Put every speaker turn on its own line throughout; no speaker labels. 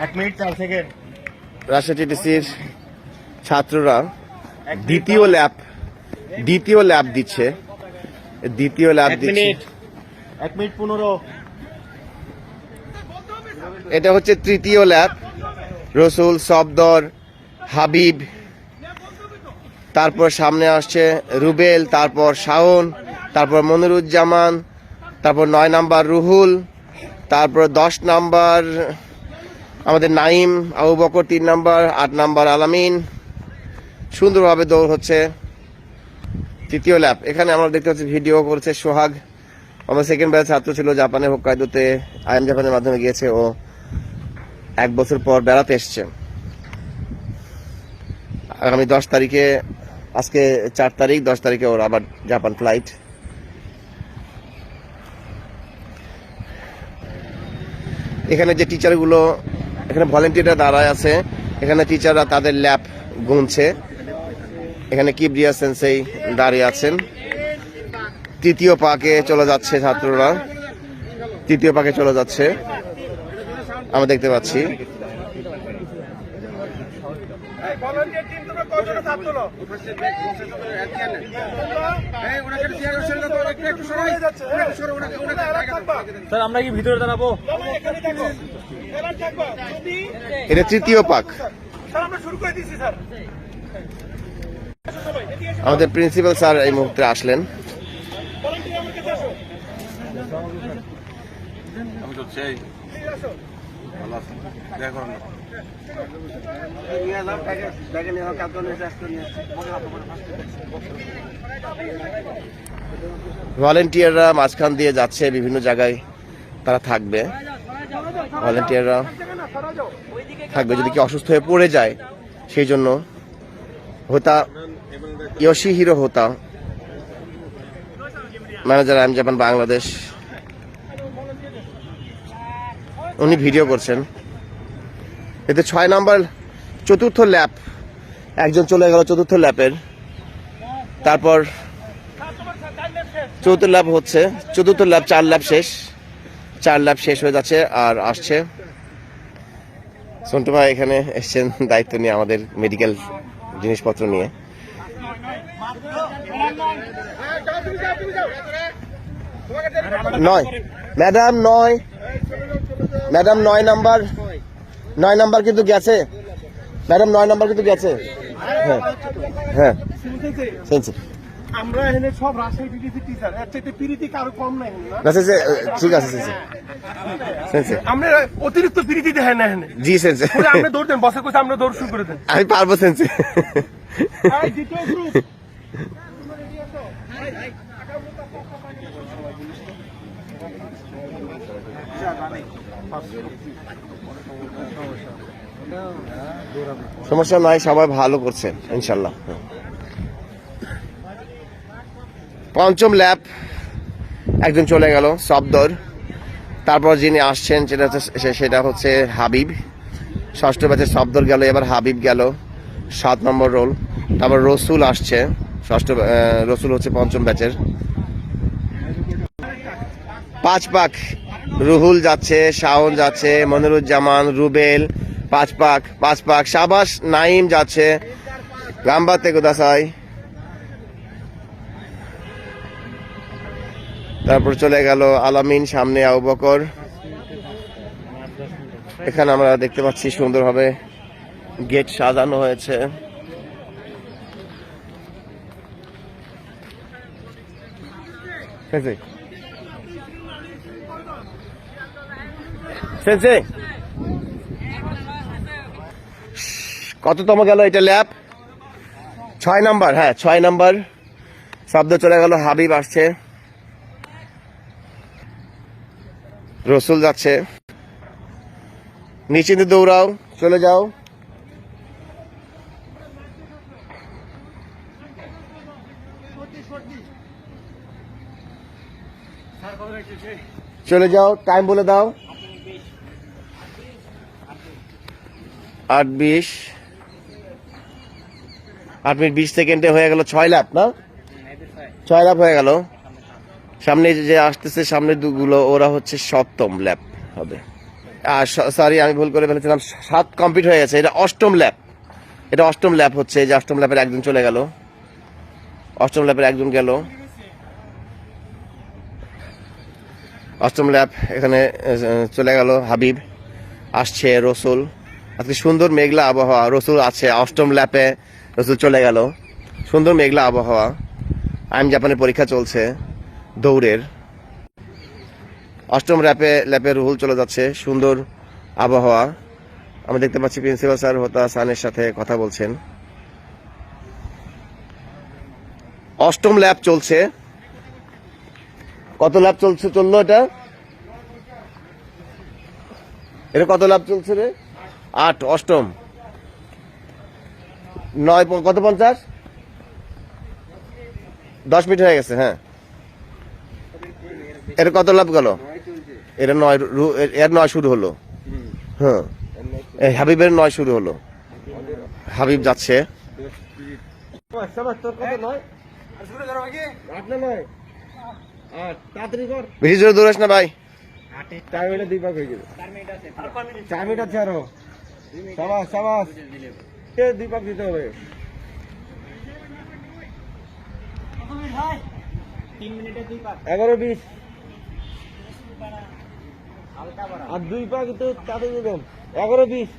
1 minute 4 second.
Rajshahi টিটিসির ছাত্ররা দ্বিতীয় lab দিচ্ছে।
1 মিনিট 15।
এটা হচ্ছে তৃতীয় ল্যাব। রসুল, সফদর, হাবিব, তারপর সামনে আসছে রুবেল, তারপর শাওন, তারপর মনিরুজ্জামান, তারপর 9 নাম্বার রুহুল, তারপর 10 নাম্বার আমাদের নাইম, আবু বকর 3 নাম্বার, 8 নাম্বার আলামিন। সুন্দরভাবে দৌড় হচ্ছে তৃতীয় ল্যাব। এখানে আমরা দেখতে পাচ্ছি ভিডিও করেছে সোহাগ। আমার সেকেন্ড ব্যাচ ছাত্র ছিল, জাপানে হোক্কাইদোতে আইএম জাপানের মাধ্যমে গিয়েছে। ও 1 বছর পর বেড়াতে এসছে। আগামী 10 তারিখে, আজকে 4 তারিখ, 10 তারিখে ওর আবার জাপান ফ্লাইট। এখানে যে টিচারগুলো, এখানে ভলেন্টিয়াররা দাঁড়ায় আছে, এখানে টিচাররা তাদের ল্যাব গুনছে। এখানে কিবরিয়া সেন্সেই দাঁড়িয়ে আছেন। তৃতীয় পাকে চলে যাচ্ছে ছাত্ররা, তৃতীয় পাকে চলে যাচ্ছে আমরা দেখতে পাচ্ছি।
স্যার আমরা কি ভিতরে দাঁড়াবো?
এটা তৃতীয় পাক। আমাদের প্রিন্সিপাল স্যার এই মুহূর্তে আসলেন। ভলেন্টিয়াররা মাঝখান দিয়ে যাচ্ছে, বিভিন্ন জায়গায় তারা থাকবে। ভলেন্টিয়াররা থাকবে যদি কি অসুস্থ হয়ে পড়ে যায়, সেই জন্য হোতা ইয়োশিহিরো হোতা, ম্যানেজার আইএম জাপান বাংলাদেশ, উনি ভিডিও করছেন। এতে 6 নাম্বার চতুর্থ ল্যাব, একজন চলে গেল চতুর্থ ল্যাবের। তারপর চতুর্থ ল্যাব হচ্ছে, চতুর্থ ল্যাব 4 ল্যাব শেষ, 4 ল্যাব শেষ হয়ে যাচ্ছে। আর আসছে সন্টু ভাই, এখানে এসছেন দায়িত্ব নিয়ে আমাদের মেডিকেল জিনিসপত্র নিয়ে। ম্যাডাম 9 নাম্বার, 9 নাম্বার কিন্তু গেছে ম্যাডাম, 9 নাম্বার কিন্তু গেছে। হ্যাঁ হ্যাঁ,
আমরা এখানে সব রাজশাহী টিটিসি টিচার, এর চাইতে পিরিতি কারো কম নাই না।
ঠিক আছে সেন্সে,
আমরা অতিরিক্ত পিরিতি দেখাই না এখানে।
জি সেন্সে,
আমরা দৌড় দেন, বসে কইছে আমরা দৌড় শুরু করে দেন।
আমি পারবো সেন্সে।
এই দ্বিতীয় গ্রুপ
সমস্যা নাই, সবাই ভালো করছেন ইনশাল্লাহ। পঞ্চম ল্যাব একজন চলে গেল, সফদর। তারপর যিনি আসছেন সেটা হচ্ছে হাবিব। ষষ্ঠ ব্যাচের সফদর গেল, এবার হাবিব গেল 7 নম্বর রোল। তারপর রসুল আসছে, রসুল হচ্ছে পঞ্চম ব্যাচের। 5 পাক রুহুল যাচ্ছে, শাওন যাচ্ছে, মনিরুজ্জামান, রুবেল। 5 পাক শাবাশ, নাইম যাচ্ছে, গাম্বাতে কুদাসাই। তারপর চলে গেল আলামিন, সামনে আবু বকর। এখানে আমরা দেখতে পাচ্ছি সুন্দরভাবে গেট সাজানো হয়েছে। কততম গেল এটা ল্যাব? 6 নাম্বার। হ্যাঁ 6 নাম্বার শব্দ চলে গেল, হাবিব আসছে, রসুল যাচ্ছে। নিচে দৌড়াও, চলে যাও। চলে যাও, টাইম বলে দাও। 8:20, 8 মিনিট 20 সেকেন্ডে হয়ে গেল 6 ল্যাপ না? 6 ল্যাপ হয়ে গেল। সামনে যে আসতেছে, সামনে দুগুলো, ওরা হচ্ছে 7ম ল্যাপ হবে। সরি আমি ভুল করে ফেলেছিলাম, 7 কমপ্লিট হয়ে গেছে। এটা অষ্টম ল্যাপ, এটা অষ্টম ল্যাপ হচ্ছে। এই যে অষ্টম ল্যাপের একজন চলে গেল, অষ্টম ল্যাপের একজন গেল। অষ্টম ল্যাপ এখানে চলে গেল হাবিব, আসছে রসুল। আজকে সুন্দর মেঘলা আবহাওয়া, রসুল আছে অষ্টম ল্যাপে, রসুল চলে গেল। সুন্দর মেঘলা আবহাওয়া, আইএম জাপানের পরীক্ষা চলছে দৌড়ের। অষ্টম ল্যাপে রুহুল চলে যাচ্ছে, সুন্দর আবহাওয়া। আমরা দেখতে পাচ্ছি প্রিন্সিপাল স্যার হোতা হাসানের সাথে কথা বলছেন। অষ্টম ল্যাপ চলছে। কত ল্যাপ চললো এটা কত ল্যাপ চলছে রে? 8, অষ্টম। 9 কত 50? 10 মিনিট হয়ে গেছে। হ্যাঁ, এটা কত ল্যাপ গেল? এটা 9, এর 9 শুরু হলো। হ্যাঁ, হাবিবের 9 শুরু হলো। হাবিব যাচ্ছে। বেশি জোরে দৌড়াস না ভাই।
4 মিনিটে 2 ভাগ হয়ে যাবে। 4 মিনিট আছে আরো। সাবাস সাবাস, 2 ভাগ দিতে হবে। 11-20 আর 2 ভাগ তো তাড়াতাড়ি দেবেন। 11-20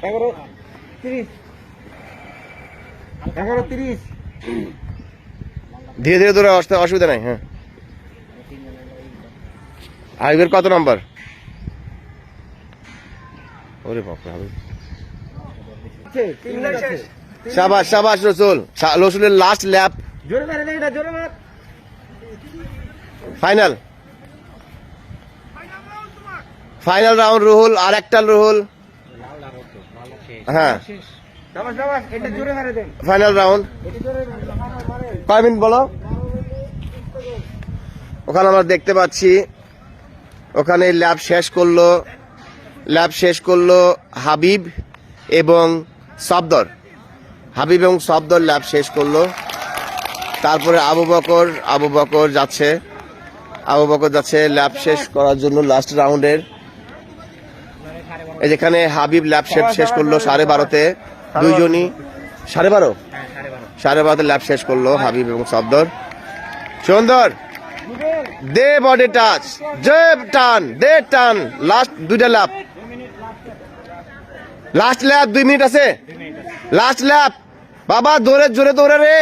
11-30 11-30।
ধীরে ধীরে দৌড়া, অসুবিধা নাই। হ্যাঁ, হাবিবের কত নাম্বার? ওরে বাপরে, হাবিব শাবাশ শাবাশ। রসুলের লাস্ট ল্যাপ,
জোরে মারে না, এটা জোরে মার।
ফাইনাল রাউন্ড রুহুল, আর একটা রুহুল। হ্যাঁ,
সাবাস সাবাস, এটা জোরে মারে দেন।
Final round.
এটা জোরে মারে।
কয় মিনিট বলো? ওখানে আমরা দেখতে পাচ্ছি, ওখানে ল্যাব শেষ করলো হাবিব এবং সফদর। হাবিব এবং সফদর ল্যাব শেষ করলো। তারপরে আবু বকর যাচ্ছে ল্যাব শেষ করার জন্য লাস্ট রাউন্ডের। এই যেখানে হাবিব ল্যাব শেষ করলো 12:30-তে, দুইজনই 12:30 ল্যাব শেষ করলো হাবিব এবং সফদর। সুন্দর, দে বডি টাচ, দে টান। লাস্ট 2টা ল্যাপ, লাস্ট ল্যাপ 2 মিনিট আছে। লাস্ট ল্যাপ বাবা, জোরে দৌড়ে রে।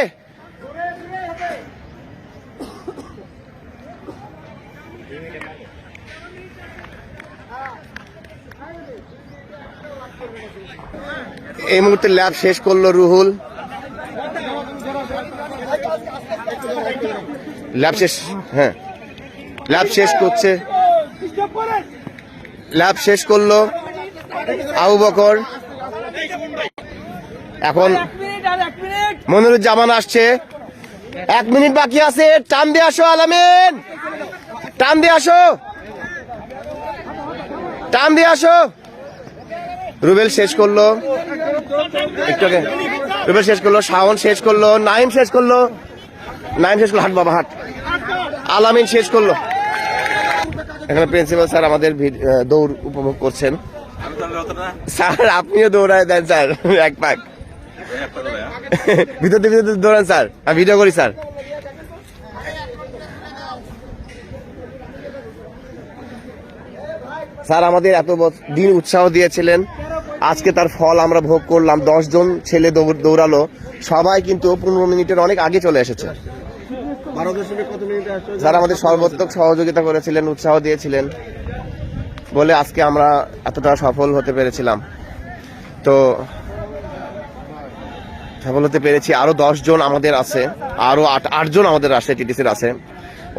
এই মুহূর্তে ল্যাব শেষ করলো রুহুল। ল্যাব শেষ, হ্যাঁ ল্যাব শেষ করছে, ল্যাব শেষ করলো আবু বকর। এখন মনিরুজ্জামান আসছে, 1 মিনিট বাকি আছে। টান দিয়ে আসো আলামিন, টান দিয়ে আসো। রুবেল শেষ করলো, রুবেল শেষ করলো, শাওন শেষ করলো, নাইম শেষ করলো, হাট বাবা হাট। আলামিন শেষ করলো। এখানে প্রিন্সিপাল স্যার আমাদের দৌড় উপভোগ করছেন। স্যার আপনিও দৌড়ায় দেন স্যার, 1 পাক ভিতরে দৌড়ান স্যার, আমি ভিডিও করি স্যার। স্যার আমাদের এত দিন উৎসাহ দিয়েছিলেন, আজকে তার ফল আমরা ভোগ করলাম। 10 জন ছেলে দৌড়ালো, সবাই কিন্তু 15 মিনিটের অনেক আগে চলে এসেছে। স্যার আমাদের সর্বোত্তক সহযোগিতা করেছিলেন, উৎসাহ দিয়েছিলেন বলে আজকে আমরা এতটা সফল হতে পেরেছিলাম। তো সফল হতে পেরেছি। আরো 10 জন আমাদের আছে, আরো 8 জন আমাদের আছে, টিটিসির আছে।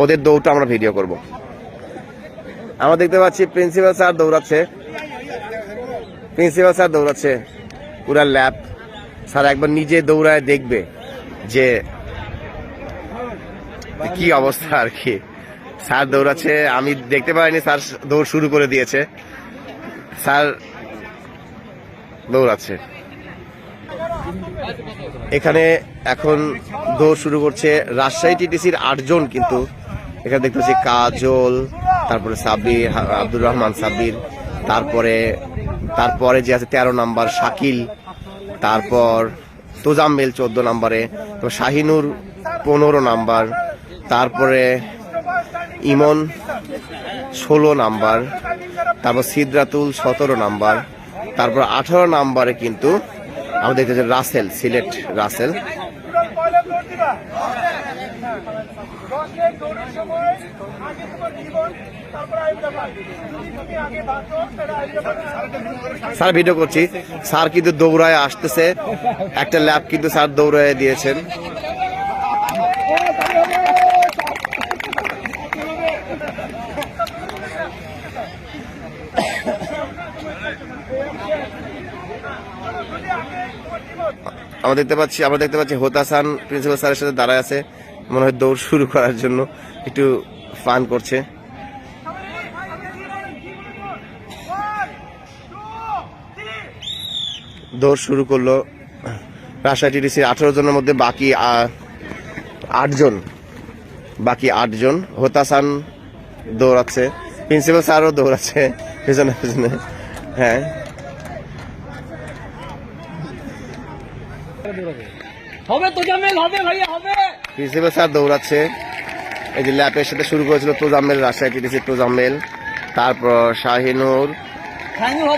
ওদের দৌড়টা আমরা ভিডিও করব। আমরা দেখতে পাচ্ছি প্রিন্সিপাল স্যার দৌড়াচ্ছে পুরা ল্যাব। স্যার একবার নিজে দৌড়ায় দেখবে যে কি অবস্থা আর কি। স্যার দৌড়াচ্ছে, আমি দেখতে পাইনি, স্যার দৌড় শুরু করে দিয়েছে। স্যার দৌড়াচ্ছে, এখানে এখন দৌড় শুরু করছে রাজশাহী টিটিসির 8 জন। কিন্তু এখানে দেখতে পাচ্ছি কাজল, তারপরে সাব্বির, আব্দুর রহমান সাব্বির, তারপরে যে আছে 13 নাম্বার শাকিল, তারপর তোজাম্মেল 14 নাম্বারে, তো শাহিনুর 15 নাম্বার, তারপরে ইমন 16 নাম্বার, তারপর সিদ্রাতুল 17 নাম্বার, তারপর 18 নাম্বারে কিন্তু আমাদের দেখতে রাসেল, সিলেট রাসেল। স্যার ভিডিও করছি, স্যার কিন্তু দৌড়ায় আসতেছে, একটা ল্যাব কিন্তু স্যার দৌড়ায় দিয়েছেন। আমরা দেখতে পাচ্ছি হোতাসান প্রিন্সিপাল স্যারের সাথে দাঁড়ায় আছে, মনে হয় দৌড় শুরু করার জন্য একটু ফান করছে। দৌড় শুরু করলো রাজশাহী টিটিসির 18 জনের মধ্যে বাকি 8 জন। হোতাসান দৌড়াচ্ছে, প্রিন্সিপাল স্যারও দৌড়াচ্ছে পেছনে পেছনে। হ্যাঁ, প্রিন্সিপাল স্যার দৌড়াচ্ছে। এই যে ল্যাপের সাথে শুরু করেছিল তোজাম্মেল, রাজশাহী টিটিসির তোজাম্মেল, তারপর শাহিনুর,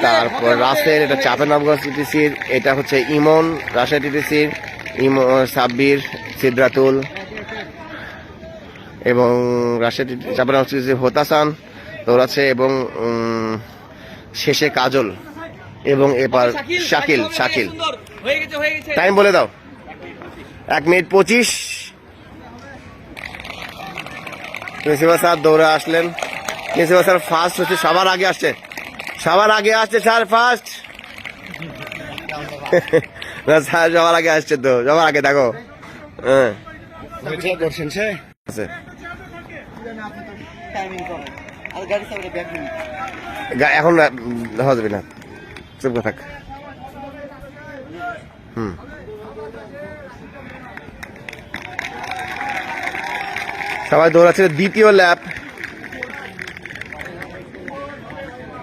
তারপর রাসেল, এটা চাঁপাইনবাবগঞ্জ টিটিসির, এটা হচ্ছে ইমন রাজশাহী টিটিসির, সাব্বির, সিদ্রাতুল এবং রাজশাহী চাঁপাইনবাবগঞ্জ টিটিসির হোতাসান দৌড়াচ্ছে, এবং শেষে কাজল এবং এবার শাকিল। টাইম বলে দাও। 1 মিনিট 25। প্রিন্সিপাল স্যার দৌড়ে আসলেন। প্রিন্সিপাল স্যার ফার্স্ট হচ্ছে, সবার আগে আসছে স্যার ফার্স্ট। না স্যার সবার আগে আসছে, তো সবার আগে দেখো। হ্যাঁ, এখন হওয়া যাবে না, চুপ করে থাক। সবাই দৌড়াচ্ছে।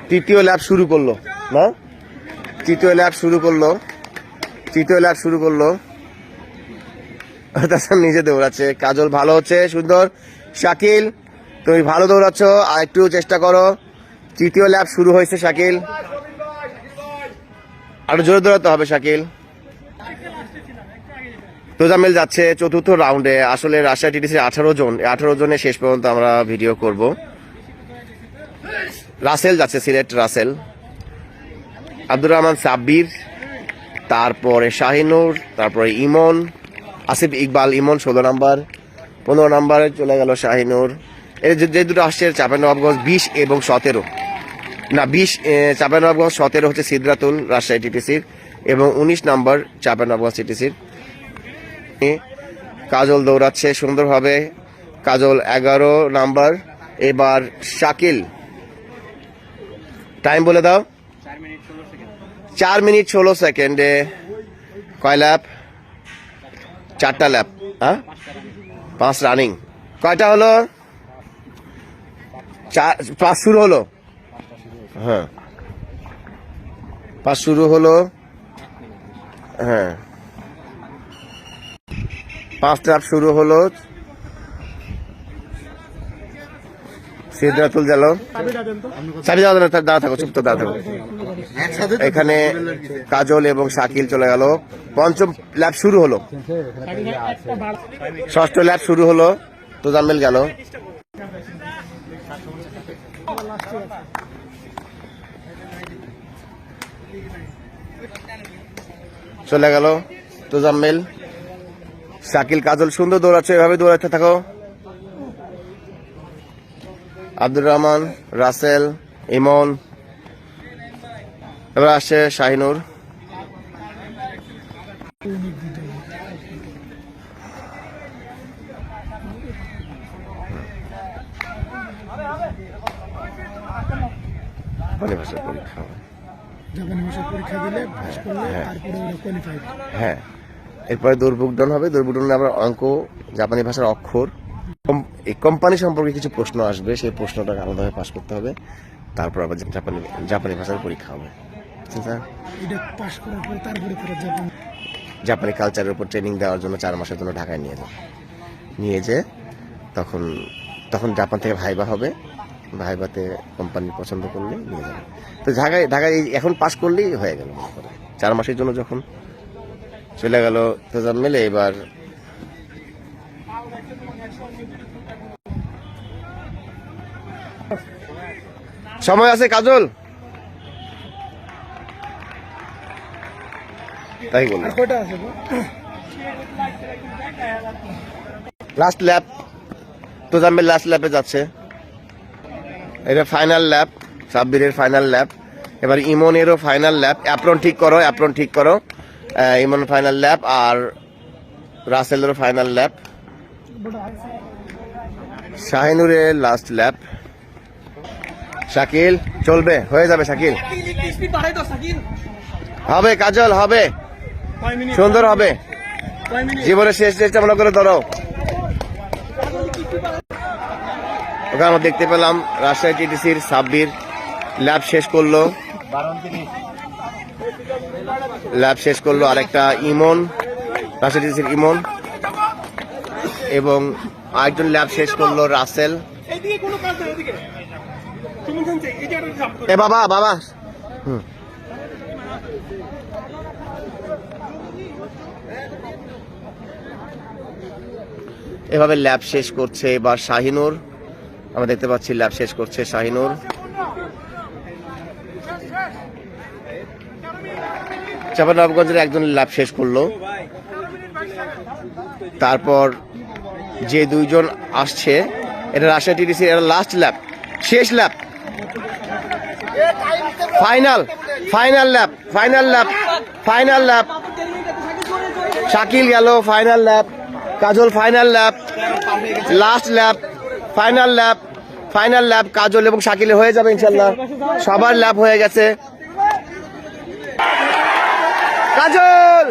তৃতীয় ল্যাব শুরু করলো না, তৃতীয় ল্যাব শুরু করলো। তাছাড়া নিজে দৌড়াচ্ছে। কাজল ভালো হচ্ছে, সুন্দর। শাকিল তুমি ভালো দৌড়াচ্ছ, আর একটু চেষ্টা করো। তৃতীয় ল্যাব শুরু হয়েছে শাকিল, আরো জোরে দৌড়াতে হবে শাকিল। তোজাম্মেল যাচ্ছে চতুর্থ রাউন্ডে। আসলে রাজশাহী টিটিসির 18 জনের শেষ পর্যন্ত আমরা ভিডিও করব। রাসেল যাচ্ছে, সিলেট রাসেল, আব্দুর রহমান সাব্বির, তারপরে শাহিনুর, তারপরে ইমন, আসিফ ইকবাল ইমন 16 নাম্বার, 15 নাম্বারে চলে গেল শাহিনুর। এর যে দুটো আসছে চাঁপাইনবাবগঞ্জ 20 এবং 17, না 20 চাঁপাইনবাবগঞ্জ, 17 হচ্ছে সিদ্রাতুল রাজশাহী টিটিসির, এবং 19 নাম্বার চাঁপাইনবাবগঞ্জ টিটিসির। কাজল দৌড়াচ্ছে সুন্দরভাবে, কাজল 11 নাম্বার। এবার শাকিল, টাইম বলে দাও। 4 মিনিট 16 সেকেন্ডে কয় ল্যাপ? 4টা ল্যাপ। হ্যাঁ, 5 রানিং। কয়টা হলো? 5 শুরু হলো। হ্যাঁ, 5 শুরু হলো। হ্যাঁ, 5 ল্যাপ শুরু হলো। সিদ্ধাতুল গেল, চাবি দাঁড়া থাকো, চুপ তো দাঁড়া থাকো। এখানে কাজল এবং শাকিল চলে গেল। 5ম ল্যাব শুরু হলো, 6ষ্ঠ ল্যাব শুরু হলো। তোজাম্মেল গেল। চলে গেল তোজাম্মেল, শাকিল, কাজল সুন্দর দৌড়াচ্ছে, এভাবে দৌড়াতে থাকো। আব্দুর রহমান, রাসেল, ইমন, এবার আসছে শাহিনুর। হ্যাঁ, এরপরে দৌড়বুকডন হবে। দৌড়বুকডনে আবার অঙ্ক, জাপানি ভাষার অক্ষর, এই কোম্পানি সম্পর্কে কিছু প্রশ্ন আসবে, সেই প্রশ্নটাকে আলাদাভাবে পাস করতে হবে। তারপর আবার জাপানি জাপানি ভাষার পরীক্ষা হবে। স্যার
এটা পাস করার পরে তারপরে তারা জাপান
জাপানি কালচারের উপর ট্রেনিং দেওয়ার জন্য 4 মাসের জন্য ঢাকায় নিয়ে যে তখন তখন জাপান থেকে ভাইবা হবে, ভাইবাতে কোম্পানি পছন্দ করলে নিয়ে যাবে। তো ঢাকায় এখন পাস করলেই হয়ে গেল মনে করে। 4 মাসের জন্য যখন চলে গেল তো মেলে এবার সময় আছে কাজল, তাই বললো।
আর কয়টা আছে গো?
লাস্ট ল্যাব তো জাম্বের লাস্ট ল্যাপে যাচ্ছে, এটা ফাইনাল ল্যাব, সাব্বিরের ফাইনাল ল্যাব। এবার ইমনেরও ফাইনাল ল্যাব। অ্যাপ্রন ঠিক করো, অ্যাপ্রন ঠিক করো। ইমন ফাইনাল ল্যাব আর রাসেলেরও ফাইনাল ল্যাব। শাহিনুরের লাস্ট ল্যাব। শাকিল চলবে, হয়ে যাবে শাকিল, হবে কাজল, হবে সুন্দর হবে, জীবনের শেষ চেষ্টা মনে করে ধরো। ওখানে আমরা দেখতে পেলাম রাজশাহী টিটিসির সাব্বির ল্যাব শেষ করলো, আরেকটা ইমন, রাজশাহী টিটিসির ইমন, এবং আরেকজন ল্যাব শেষ করলো রাসেল। এ বাবা বাবা এভাবে ল্যাব শেষ করছে এবার শাহিনুর। আমরা দেখতে পাচ্ছি ল্যাব শেষ করছে শাহিনুর। চাঁপাইনবাবগঞ্জের একজন ল্যাব শেষ করলো। তারপর যে দুইজন আসছে, এটা রাজশাহী টিটিসি, এটা লাস্ট ল্যাব, শেষ ল্যাব, final lab, final lab. Shakil গেল final lab, Kajal final lab, last lab, final lab Kajal এবং শাকিলে হয়ে যাবে ইনশাল্লাহ। সবার ল্যাব হয়ে গেছে। কাজল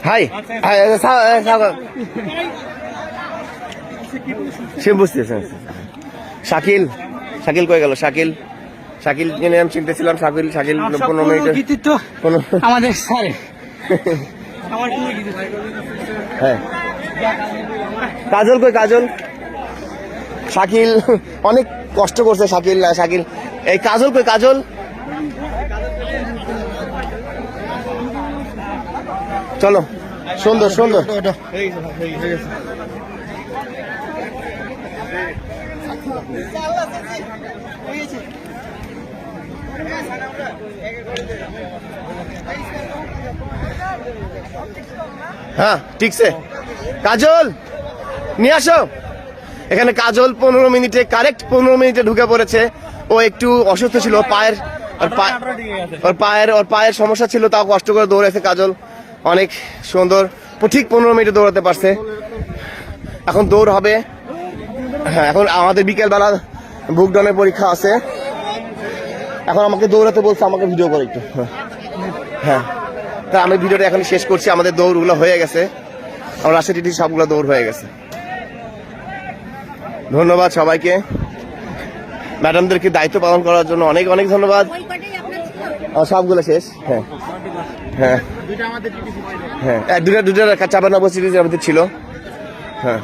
হাই হাই সে বুঝতেছে। শাকিল কয়ে গেল, শাকিল জেনে আমি চিনতেছিলাম। শাকিল 15 মিনিট
আমাদের স্যার
হ্যাঁ। কাজল কই, কাজল? শাকিল অনেক কষ্ট করছে, শাকিল এই কাজল কই, কাজল? চলো, সুন্দর হ্যাঁ ঠিকছে। কাজল নিয়ে আসো এখানে। কাজল 15 মিনিটে, কারেক্ট 15 মিনিটে ঢুকে পড়েছে। ও একটু অসুস্থ ছিল, ওর পায়ের সমস্যা ছিল, তাও কষ্ট করে দৌড়েছে কাজল, অনেক সুন্দর। ঠিক 15 মিনিটে দৌড়াতে পারছে। এখন দৌড় হবে। হ্যাঁ, এখন আমাদের বিকেলবেলা বুকডনের পরীক্ষা আছে। এখন আমাকে দৌড়াতে বলছে, আমাকে ভিডিও করে একটু। হ্যাঁ, তা আমি ভিডিওটা এখন শেষ করছি। আমাদের দৌড়গুলো হয়ে গেছে, আমার রাজশাহী সবগুলো দৌড় হয়ে গেছে। ধন্যবাদ সবাইকে, ম্যাডামদেরকে দায়িত্ব পালন করার জন্য অনেক ধন্যবাদ। সবগুলো শেষ। হ্যাঁ দুটা চাঁপাইনবাবগঞ্জ সিরিজ আমাদের ছিল। হ্যাঁ।